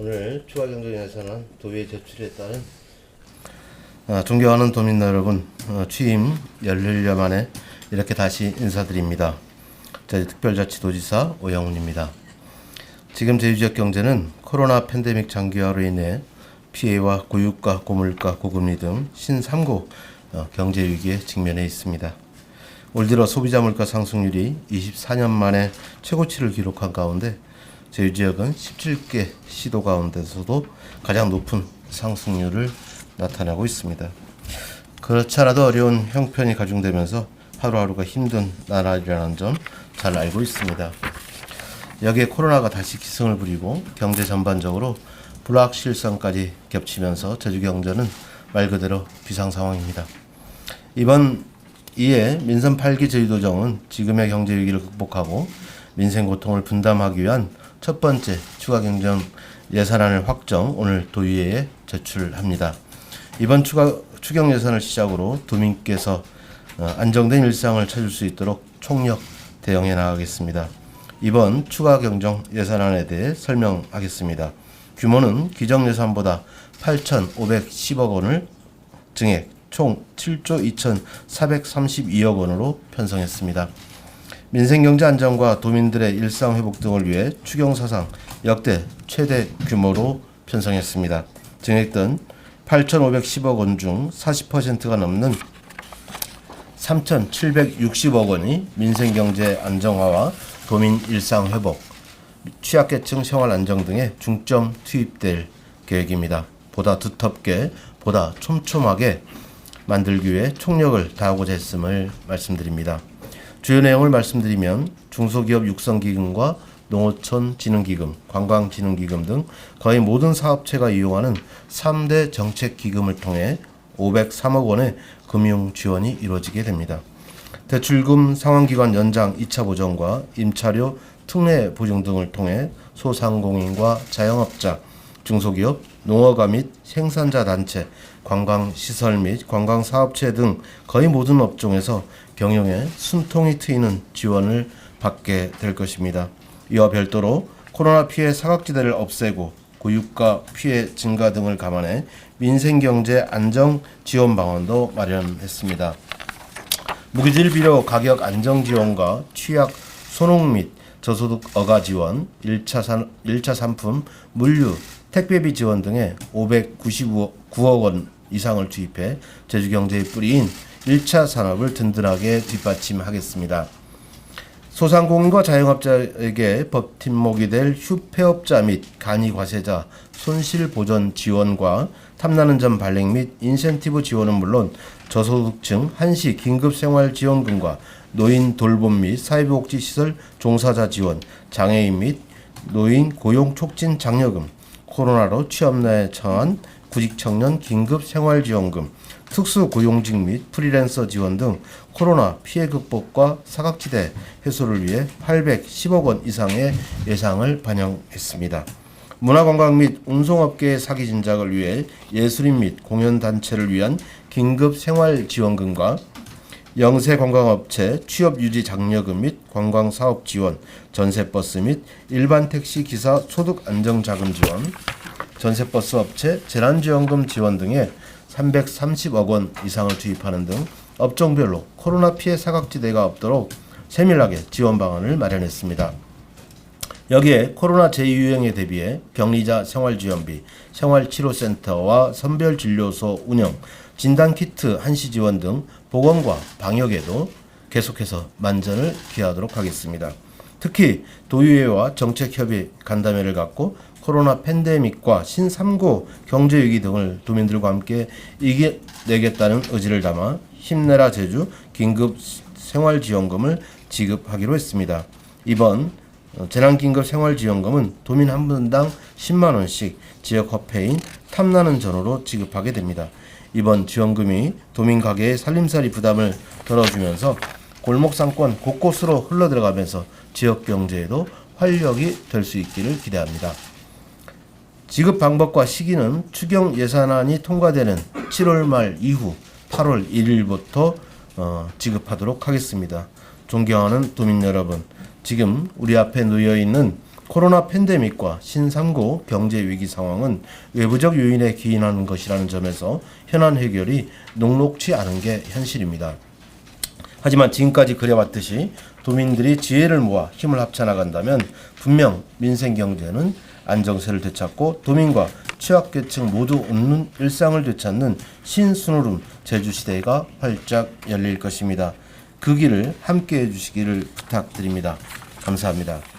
오늘 추가경정에서는 도의회 제출에 따른 존경하는 도민 여러분, 취임 열흘여 만에 이렇게 다시 인사드립니다. 저희 특별자치도지사 오영훈입니다. 지금 제주지역 경제는 코로나 팬데믹 장기화로 인해 피해와 고유가, 고물가, 고금리 등 신삼고 경제 위기에 직면해 있습니다. 올 들어 소비자 물가 상승률이 24년 만에 최고치를 기록한 가운데 제주지역은 17개 시도 가운데서도 가장 높은 상승률을 나타내고 있습니다. 그렇지 않아도 어려운 형편이 가중되면서 하루하루가 힘든 나날이라는 점 잘 알고 있습니다. 여기에 코로나가 다시 기승을 부리고 경제 전반적으로 불확실성까지 겹치면서 제주 경제는 말 그대로 비상 상황입니다. 이에 민선 8기 제주도정은 지금의 경제 위기를 극복하고 민생 고통을 분담하기 위한 첫 번째 추가 경정 예산안을 확정 오늘 도의회에 제출합니다. 이번 추경 예산을 시작으로 도민께서 안정된 일상을 찾을 수 있도록 총력 대응해 나가겠습니다. 이번 추가 경정 예산안에 대해 설명하겠습니다. 규모는 기정 예산보다 8,510억 원을 증액 총 7조 2,432억 원으로 편성했습니다. 민생경제 안정과 도민들의 일상 회복 등을 위해 추경 사상 역대 최대 규모로 편성했습니다. 증액된 8,510억 원 중 40%가 넘는 3,760억 원이 민생경제 안정화와 도민 일상 회복, 취약계층 생활 안정 등에 중점 투입될 계획입니다. 보다 두텁게, 보다 촘촘하게 만들기 위해 총력을 다하고자 했음을 말씀드립니다. 주요 내용을 말씀드리면 중소기업 육성기금과 농어촌진흥기금, 관광진흥기금 등 거의 모든 사업체가 이용하는 3대 정책기금을 통해 503억 원의 금융 지원이 이루어지게 됩니다. 대출금 상환기간 연장 2차 보정과 임차료 특례 보증 등을 통해 소상공인과 자영업자, 중소기업, 농어가 및 생산자 단체, 관광시설 및 관광사업체 등 거의 모든 업종에서 경영에 숨통이 트이는 지원을 받게 될 것입니다. 이와 별도로 코로나 피해 사각지대를 없애고 고유가 피해 증가 등을 감안해 민생경제 안정 지원 방안도 마련했습니다. 무기질 비료 가격 안정 지원과 취약 소농 및 저소득 어가 지원, 1차 상품, 물류, 택배비 지원 등에 599억 원 이상을 투입해 제주경제의 뿌리인 1차 산업을 든든하게 뒷받침하겠습니다. 소상공인과 자영업자에게 버팀목이 될 휴폐업자 및 간이과세자 손실보전 지원과 탐나는 점 발행 및 인센티브 지원은 물론 저소득층 한시 긴급생활지원금과 노인 돌봄 및 사회복지시설 종사자 지원, 장애인 및 노인 고용 촉진 장려금, 코로나로 취업난에 처한 구직청년 긴급생활지원금, 특수고용직 및 프리랜서 지원 등 코로나 피해 극복과 사각지대 해소를 위해 810억 원 이상의 예상을 반영했습니다. 문화관광 및 운송업계의 사기 진작을 위해 예술인 및 공연단체를 위한 긴급생활지원금과 영세관광업체 취업유지 장려금 및 관광사업 지원, 전세버스 및 일반 택시 기사 소득 안정자금 지원, 전세버스 업체 재난지원금 지원 등에 330억 원 이상을 투입하는 등 업종별로 코로나 피해 사각지대가 없도록 세밀하게 지원 방안을 마련했습니다. 여기에 코로나 제2유행에 대비해 격리자 생활지원비, 생활치료센터와 선별진료소 운영, 진단키트 한시 지원 등 보건과 방역에도 계속해서 만전을 기하도록 하겠습니다. 특히 도의회와 정책협의 간담회를 갖고 코로나 팬데믹과 신3고 경제위기 등을 도민들과 함께 이겨내겠다는 의지를 담아 힘내라 제주 긴급생활지원금을 지급하기로 했습니다. 이번 재난긴급생활지원금은 도민 한 분당 10만원씩 지역 화폐인 탐나는 전으로 지급하게 됩니다. 이번 지원금이 도민 가게의 살림살이 부담을 덜어주면서 골목상권 곳곳으로 흘러들어가면서 지역 경제에도 활력이 될 수 있기를 기대합니다. 지급 방법과 시기는 추경 예산안이 통과되는 7월 말 이후 8월 1일부터 지급하도록 하겠습니다. 존경하는 도민 여러분, 지금 우리 앞에 놓여 있는 코로나 팬데믹과 신상고 경제 위기 상황은 외부적 요인에 기인하는 것이라는 점에서 현안 해결이 녹록치 않은 게 현실입니다. 하지만 지금까지 그래왔듯이 도민들이 지혜를 모아 힘을 합쳐 나간다면 분명 민생 경제는 안정세를 되찾고 도민과 취약계층 모두 웃는 일상을 되찾는 신순후름 제주시대가 활짝 열릴 것입니다. 그 길을 함께해 주시기를 부탁드립니다. 감사합니다.